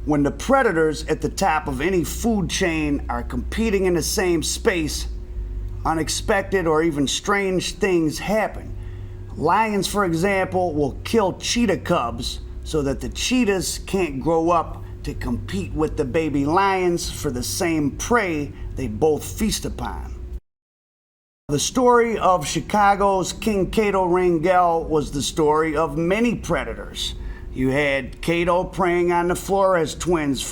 When the predators at the top of any food chain are competing in the same space, unexpected or even strange things happen. Lions, for example, will kill cheetah cubs so that the cheetahs can't grow up to compete with the baby lions for the same prey they both feast upon. The story of Chicago's King Kato Rangel was the story of many predators. You had Kato preying on the Flores Twins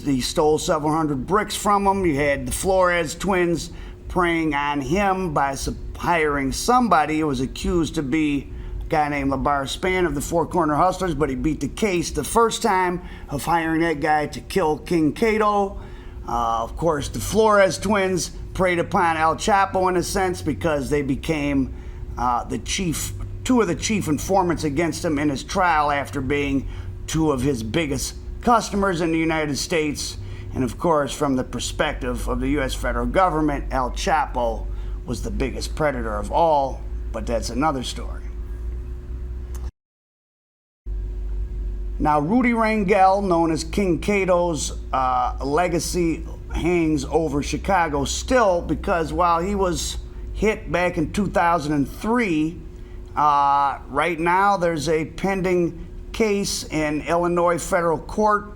he stole several hundred bricks from them. You had the Flores Twins preying on him by hiring somebody who was accused to be a guy named Labar Spann of the Four Corner Hustlers, but he beat the case the first time of hiring that guy to kill King Kato. Of course, the Flores Twins preyed upon El Chapo in a sense because they became two of the chief informants against him in his trial after being two of his biggest customers in the United States. And of course, from the perspective of the U.S. federal government, El Chapo was the biggest predator of all, but that's another story. Now, Rudy Rangel, known as King Kato's legacy hangs over Chicago still, because while he was hit back in 2003, right now there's a pending case in Illinois federal court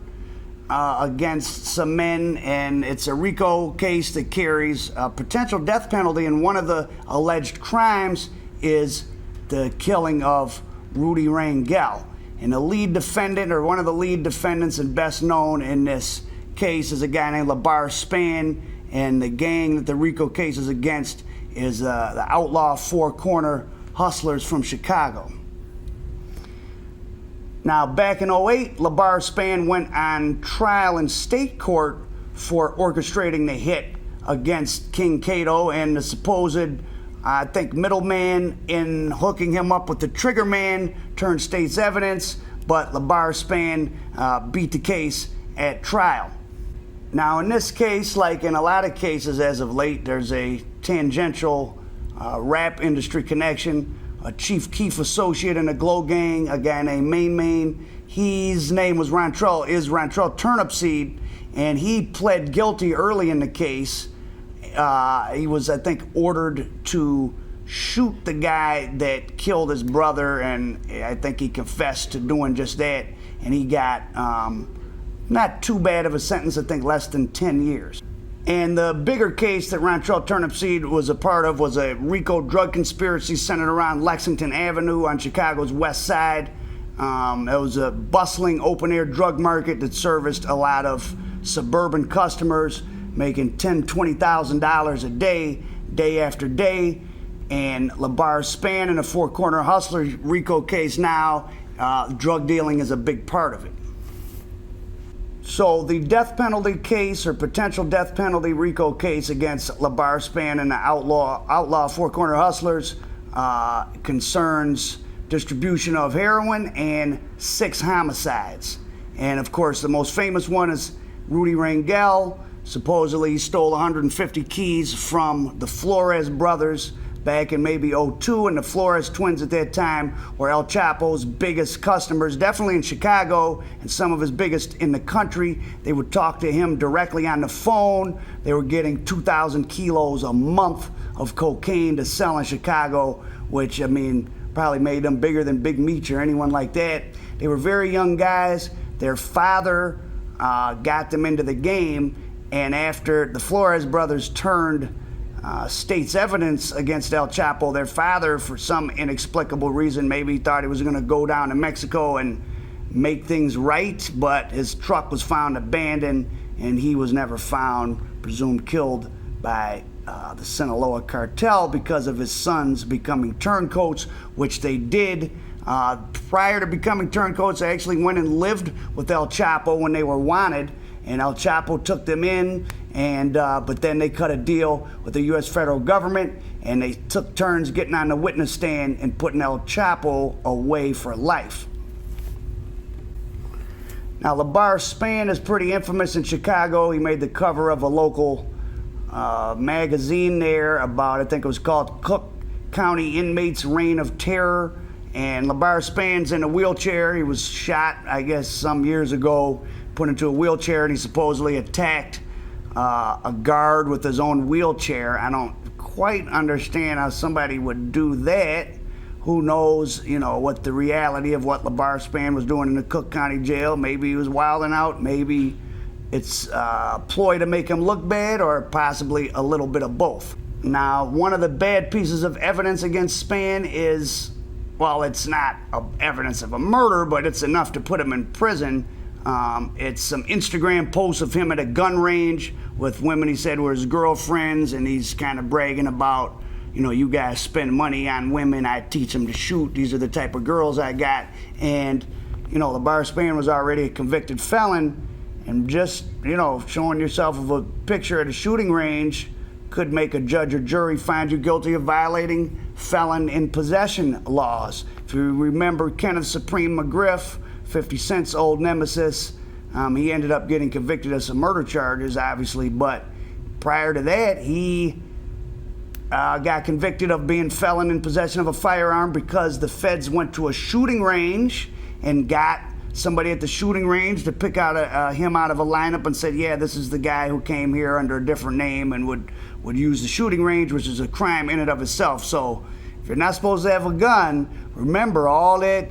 against some men, and it's a RICO case that carries a potential death penalty, and one of the alleged crimes is the killing of Rudy Rangel. And the lead defendant, or one of the lead defendants and best known in this case, is a guy named Labar Spann, and the gang that the RICO case is against is the outlaw Four Corner Hustlers from Chicago. Now, back in 2008, Labar Spann went on trial in state court for orchestrating the hit against King Kato and the supposed, I think, middleman in hooking him up with the trigger man turned state's evidence, but Labar Spann beat the case at trial. Now, in this case, like in a lot of cases as of late, there's a tangential rap industry connection. A Chief Keef associate in the Glow Gang, a guy named Main. His name was Rontrell Turnipseed, and he pled guilty early in the case. He was, I think, ordered to shoot the guy that killed his brother, and I think he confessed to doing just that, and he got not too bad of a sentence, I think less than 10 years. And the bigger case that Rontrell Turnipseed was a part of was a RICO drug conspiracy centered around Lexington Avenue on Chicago's west side. It was a bustling open-air drug market that serviced a lot of suburban customers, making $10,000, $20,000 a day, day after day. And Labar Spann in the Four Corner Hustlers RICO case now, drug dealing is a big part of it. So the death penalty case, or potential death penalty RICO case against Labar Spann and the outlaw Four Corner Hustlers concerns distribution of heroin and 6 homicides. And of course, the most famous one is Rudy Rangel. Supposedly he stole 150 keys from the Flores brothers back in maybe 2002, and the Flores Twins at that time were El Chapo's biggest customers, definitely in Chicago, and some of his biggest in the country. They would talk to him directly on the phone. They were getting 2,000 kilos a month of cocaine to sell in Chicago, which, I mean, probably made them bigger than Big Meech or anyone like that. They were very young guys. Their father got them into the game, and after the Flores brothers turned state's evidence against El Chapo, their father, for some inexplicable reason, maybe thought he was going to go down to Mexico and make things right, but his truck was found abandoned, and he was never found, presumed killed by the Sinaloa cartel because of his sons becoming turncoats, which they did. Prior to becoming turncoats, they actually went and lived with El Chapo when they were wanted, and El Chapo took them in, and but then they cut a deal with the U.S. federal government, and they took turns getting on the witness stand and putting El Chapo away for life. Now, Labar Spann is pretty infamous in Chicago. He made the cover of a local magazine there about, I think it was called Cook County Inmates' Reign of Terror, And Labar Spann's in a wheelchair. He was shot, I guess, some years ago, put into a wheelchair, and he supposedly attacked a guard with his own wheelchair. I don't quite understand how somebody would do that. Who knows, what the reality of what Labar Spann was doing in the Cook County Jail. Maybe he was wilding out. Maybe it's a ploy to make him look bad, or possibly a little bit of both. Now, one of the bad pieces of evidence against Spann is, well, it's not evidence of a murder, but it's enough to put him in prison. It's some Instagram posts of him at a gun range with women he said were his girlfriends, and he's kind of bragging about, you guys spend money on women, I teach them to shoot, these are the type of girls I got. And, Labar Spann was already a convicted felon, and just, showing yourself of a picture at a shooting range could make a judge or jury find you guilty of violating felon in possession laws. If you remember Kenneth Supreme McGriff, 50 Cent's old nemesis, he ended up getting convicted of some murder charges, obviously, but prior to that, he got convicted of being felon in possession of a firearm because the feds went to a shooting range and got somebody at the shooting range to pick out him out of a lineup and said, yeah, this is the guy who came here under a different name, and would use the shooting range, which is a crime in and of itself. So if you're not supposed to have a gun, remember all that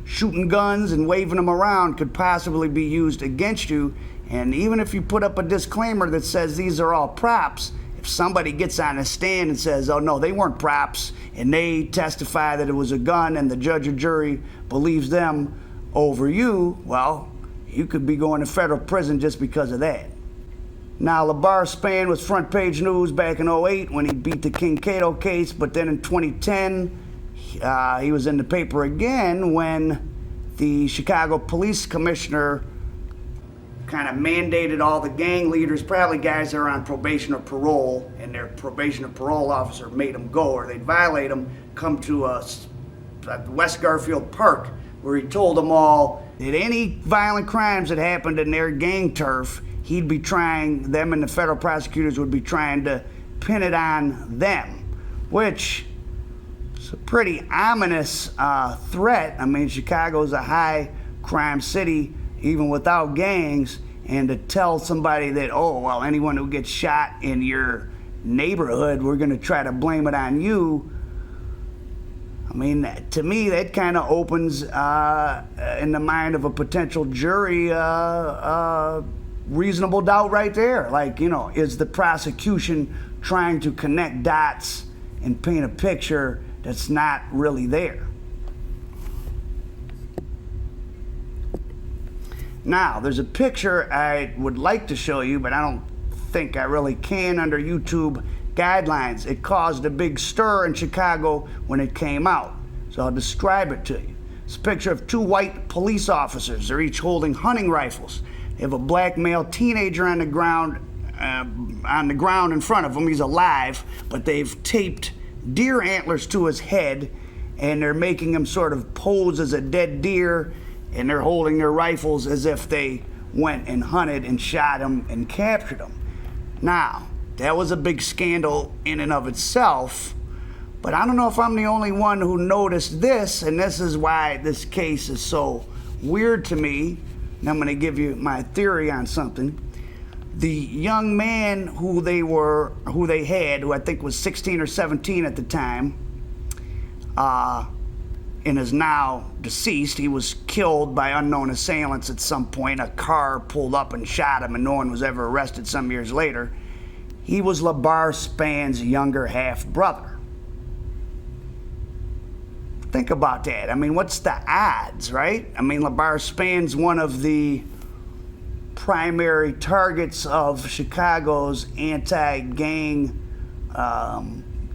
shooting guns and waving them around could possibly be used against you. And even if you put up a disclaimer that says these are all props, if somebody gets on a stand and says, oh no, they weren't props, and they testify that it was a gun and the judge or jury believes them over you, well, you could be going to federal prison just because of that. Now, Labar Spann was front page news back in 2008 when he beat the King Kato case, but then in 2010, he was in the paper again when the Chicago police commissioner kind of mandated all the gang leaders, probably guys that are on probation or parole, and their probation or parole officer made them go, or they'd violate them, come to West Garfield Park, where he told them all that any violent crimes that happened in their gang turf, he'd be trying, them and the federal prosecutors would be trying to pin it on them, which is a pretty ominous threat. I mean, Chicago's a high crime city, even without gangs, and to tell somebody that, oh, well, anyone who gets shot in your neighborhood, we're going to try to blame it on you. I mean, to me, that kind of opens in the mind of a potential jury reasonable doubt right there. Like, is the prosecution trying to connect dots and paint a picture that's not really there? Now, there's a picture I would like to show you, but I don't think I really can under YouTube guidelines. It caused a big stir in Chicago when it came out, so I'll describe it to you. It's a picture of two white police officers. They're each holding hunting rifles. They have a black male teenager on the ground in front of him. He's alive, but they've taped deer antlers to his head, and they're making him sort of pose as a dead deer, and they're holding their rifles as if they went and hunted and shot him and captured him. Now, that was a big scandal in and of itself, but I don't know if I'm the only one who noticed this, and this is why this case is so weird to me. And I'm going to give you my theory on something. The young man who they had, who I think was 16 or 17 at the time, and is now deceased. He was killed by unknown assailants at some point. A car pulled up and shot him, and no one was ever arrested some years later. He was Labar Spann's younger half-brother. Think about that. I mean, what's the odds, right? I mean, Labar Spann's one of the primary targets of Chicago's anti-gang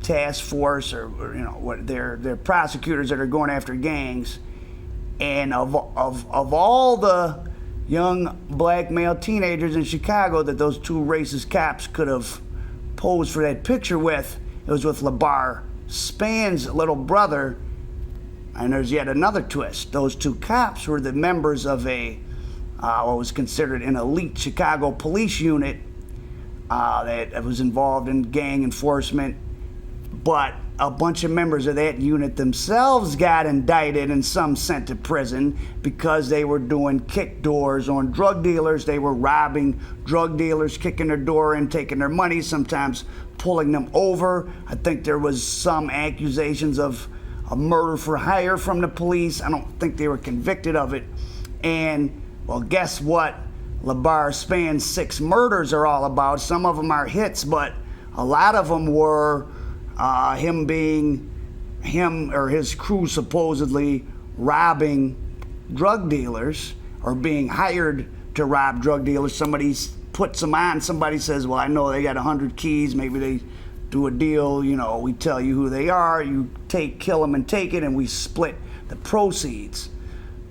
task force, or what they're prosecutors that are going after gangs. And of all the young black male teenagers in Chicago that those two racist cops could have posed for that picture with, it was with Labar Spann's little brother. And there's yet another twist. Those two cops were the members of what was considered an elite Chicago police unit that was involved in gang enforcement. but a bunch of members of that unit themselves got indicted and some sent to prison because they were doing kick doors on drug dealers. They were robbing drug dealers, kicking their door in, taking their money, sometimes pulling them over. I think there was some accusations of a murder for hire from the police. I don't think they were convicted of it. And, well, guess what Labar Spann's 6 murders are all about? Some of them are hits, but a lot of them were him or his crew supposedly robbing drug dealers or being hired to rob drug dealers. Somebody puts them on. Somebody says, well, I know they got 100 keys. Maybe they do a deal. You know, we tell you who they are. You kill them and take it, and we split the proceeds.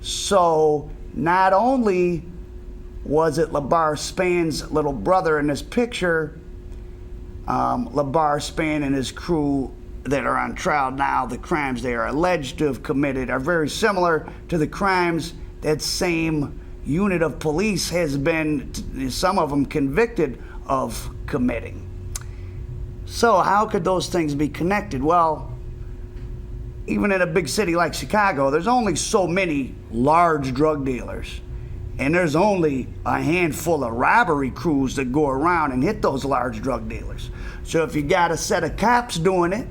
So not only was it Labar Spann's little brother in this picture, Labar Spann and his crew that are on trial now, the crimes they are alleged to have committed are very similar to the crimes that same unit of police has been, some of them convicted of committing. So how could those things be connected? Well, even in a big city like Chicago, there's only so many large drug dealers. And there's only a handful of robbery crews that go around and hit those large drug dealers. So if you got a set of cops doing it,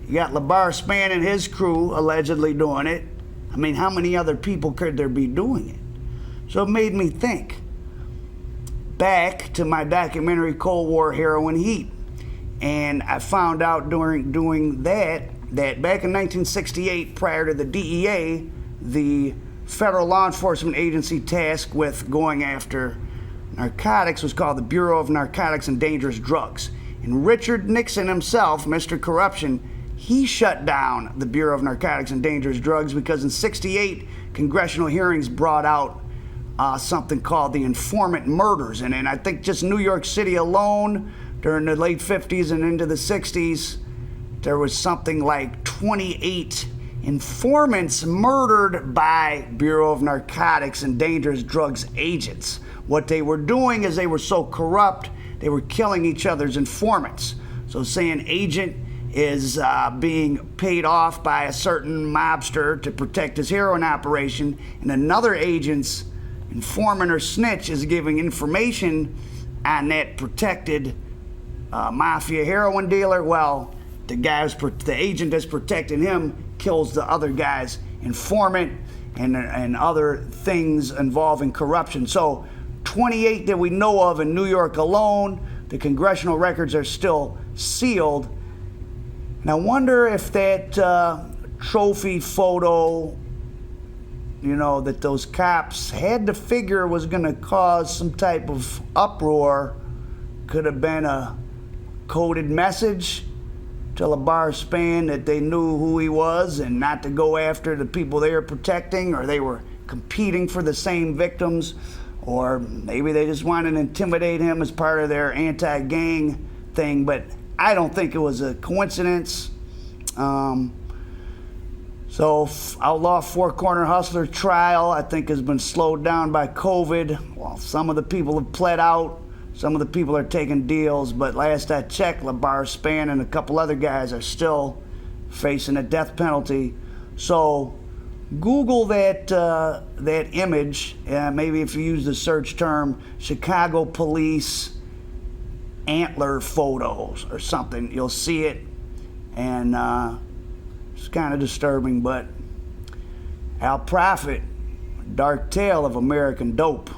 you got Labar Spann and his crew allegedly doing it, I mean, how many other people could there be doing it? So it made me think back to my documentary, Cold War Heroin Heat. And I found out during doing that back in 1968, prior to the DEA, the federal law enforcement agency tasked with going after narcotics was called the Bureau of Narcotics and Dangerous Drugs. And Richard Nixon himself, Mr. Corruption, he shut down the Bureau of Narcotics and Dangerous Drugs because in '68, congressional hearings brought out something called the informant murders. And I think just New York City alone, during the late 50s and into the 60s, there was something like 28 informants murdered by Bureau of Narcotics and Dangerous Drugs agents. What they were doing is they were so corrupt, they were killing each other's informants. So say an agent is being paid off by a certain mobster to protect his heroin operation, and another agent's informant or snitch is giving information on that protected mafia heroin dealer. Well, the agent that's protecting him kills the other guy's informant and other things involving corruption. So 28 that we know of in New York alone. The congressional records are still sealed. And I wonder if that trophy photo, you know, that those cops had to figure was going to cause some type of uproar, could have been a coded message to Labar Spann that they knew who he was and not to go after the people they were protecting, or they were competing for the same victims, or maybe they just wanted to intimidate him as part of their anti-gang thing. But I don't think it was a coincidence. So Outlaw Four Corner Hustler trial, I think, has been slowed down by COVID. Well, some of the people have pled out. Some of the people are taking deals, but last I checked, Labar Spann and a couple other guys are still facing a death penalty. So Google that image. Maybe if you use the search term Chicago police antler photos or something, you'll see it. And it's kind of disturbing, but Al Prophet, dark tale of American dope.